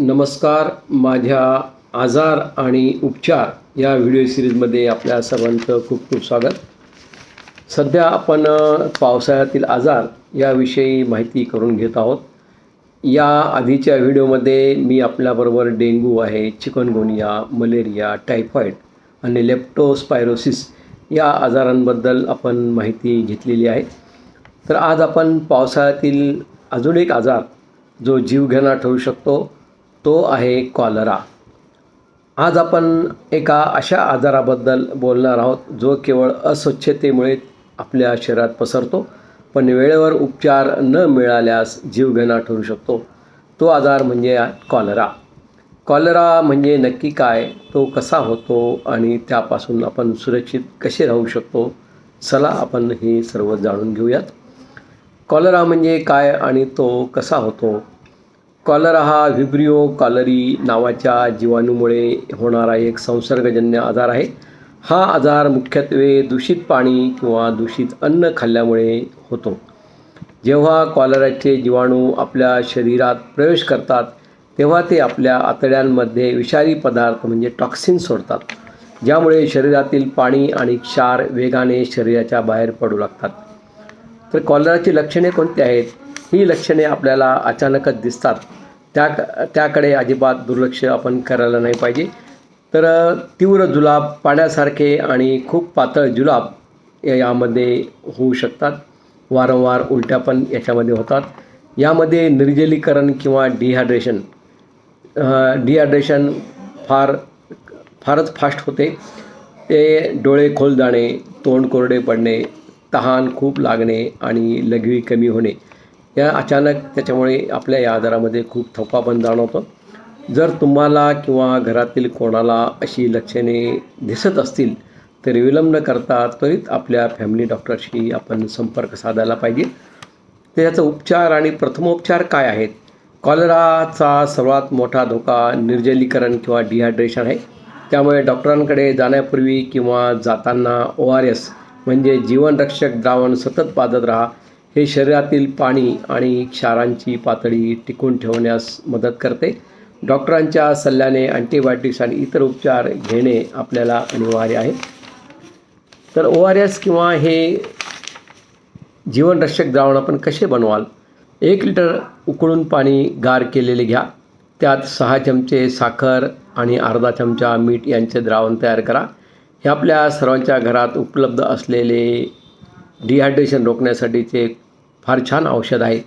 नमस्कार. माझ्या आजार आणि उपचार या व्हिडिओ सिरीजमध्ये आपल्या सर्वांचं खूप खूप स्वागत. सध्या आपण पावसाळ्यातील आजार याविषयी माहिती करून घेत आहोत. या आधीच्या व्हिडिओमध्ये मी आपल्याबरोबर डेंग्यू आहे, चिकनगुनिया, मलेरिया, टायफॉईड आणि लेप्टोस्पायरोसिस या आजारांबद्दल आपण माहिती घेतलेली आहे. तर आज आपण पावसाळ्यातील अजून एक आजार जो जीवघेणा ठरू शकतो तो आहे कॉलरा. आज आपण एका अशा आजाराबद्दल बोलणार आहोत जो केवळ अस्वच्छतेमुळे आपल्या शरीरात पसरतो, पण वेळेवर उपचार न मिळाल्यास जीवघेणा ठरू शकतो. तो आजार म्हणजे कॉलरा. कॉलरा म्हणजे नक्की काय, तो कसा होतो आणि त्यापासून आपण सुरक्षित कसे राहू शकतो, चला आपण हे सर्व जाणून घेऊयात. कॉलरा म्हणजे काय आणि तो कसा होतो? कॉलरा हा व्हिब्रिओ कॉलरी नावाच्या जीवाणूमुळे होणारा एक संसर्गजन्य आजार आहे. हा आजार मुख्यत्वे दूषित पाणी किंवा दूषित अन्न खाल्ल्यामुळे होतो. जेव्हा कॉलराचे जीवाणू आपल्या शरीरात प्रवेश करतात तेव्हा ते आपल्या आतड्यांमध्ये विषारी पदार्थ म्हणजे टॉक्सिन सोडतात, ज्यामुळे शरीरातील पाणी आणि क्षार वेगाने शरीराच्या बाहेर पडू लागतात. तर कॉलराची लक्षणे कोणती आहेत? ही लक्षणे आपल्याला अचानकच दिसतात, त्याकडे अजिबात दुर्लक्ष आपण करायला नाही पाहिजे. तर तीव्र जुलाब, पाण्यासारखे आणि खूप पातळ जुलाब यामध्ये होऊ शकतात. वारंवार उलट्या पण याच्यामध्ये होतात. यामध्ये निर्जलीकरण किंवा डिहायड्रेशन फारच फास्ट होते. ते डोळे खोल जाणे, तोंड कोरडे पडणे, तहान खूप लागणे आणि लघवी कमी होणे या अचानक त्याच्यामुळे आपल्या या आजारामध्ये खूप थकवा पण जाणवतो. जर तुम्हाला किंवा घरातील कोणाला अशी लक्षणे दिसत असतील तर विलंब न करता त्वरित आपल्या फॅमिली डॉक्टरशी आपण संपर्क साधायला पाहिजे. त्याचा उपचार आणि प्रथमोपचार काय आहेत? कॉलराचा सर्वात मोठा धोका निर्जलीकरण किंवा डिहायड्रेशन आहे. त्यामुळे डॉक्टरांकडे जाण्यापूर्वी किंवा जाताना ORS म्हणजे जीवनरक्षक द्रावण सतत पाजत राहा. हे शरीरातील पाणी आणि क्षारांची पातळी टिकून ठेवण्यास मदत करते. डॉक्टरांच्या सल्ल्याने अँटीबायोटिक्स आणि इतर उपचार घेणे आपल्याला अनिवार्य आहे. तर ORS किंवा हे जीवनरक्षक द्रावण आपण कसे बनवाल? 1 लिटर उकळून पाणी गार केलेले घ्या. त्यात 6 चमचे साखर आणि अर्धा चमचा मीठ यांचे द्रावण तयार करा. हे आपल्या सर्वांच्या घरात उपलब्ध असलेले डिहायड्रेशन रोखण्यासाठीचे फार छान औषध आहे.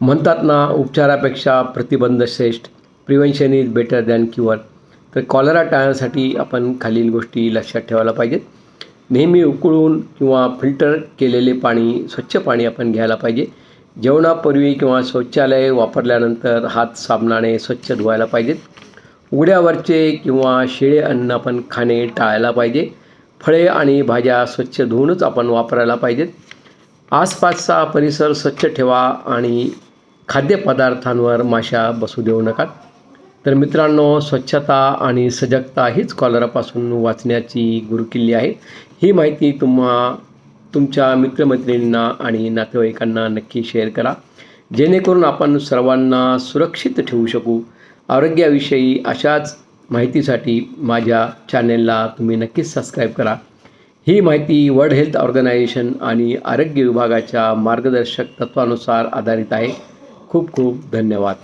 म्हणतात ना, उपचारापेक्षा प्रतिबंध श्रेष्ठ. Prevention is better than cure. तर कॉलरा टाळण्यासाठी आपण खालील गोष्टी लक्षात ठेवायला पाहिजेत. नेहमी उकळून किंवा फिल्टर केलेले पाणी, स्वच्छ पाणी आपण घ्यायला पाहिजे. जेवणापूर्वी किंवा शौचालय वापरल्यानंतर हात साबणाने स्वच्छ धुवायला पाहिजेत. उघड्यावरचे किंवा शिळे अन्न आपण खाणे टाळायला पाहिजे. फळे आणि भाज्या स्वच्छ धुवूनच आपण वापरायला पाहिजेत. आसपासचा परिसर स्वच्छ ठेवा आणि खाद्यपदार्थांवर माशा बसू देऊ नका. तर मित्रांनो, स्वच्छता आणि सजगता हीच कॉलरापासून वाचण्याची गुरुकिल्ली आहे. ही माहिती तुमच्या मित्रमैत्रिणींना आणि नातेवाईकांना नक्की शेअर करा, जेणेकरून आपण सर्वांना सुरक्षित ठेवू शकू. आरोग्याविषयी अशाच माहितीसाठी माझ्या चॅनेलला तुम्ही नक्कीच सबस्क्राईब करा. ही माहिती वर्ल्ड हेल्थ ऑर्गनायझेशन आणि आरोग्य विभागाच्या मार्गदर्शक तत्त्वानुसार आधारित आहे. खूप खूप धन्यवाद.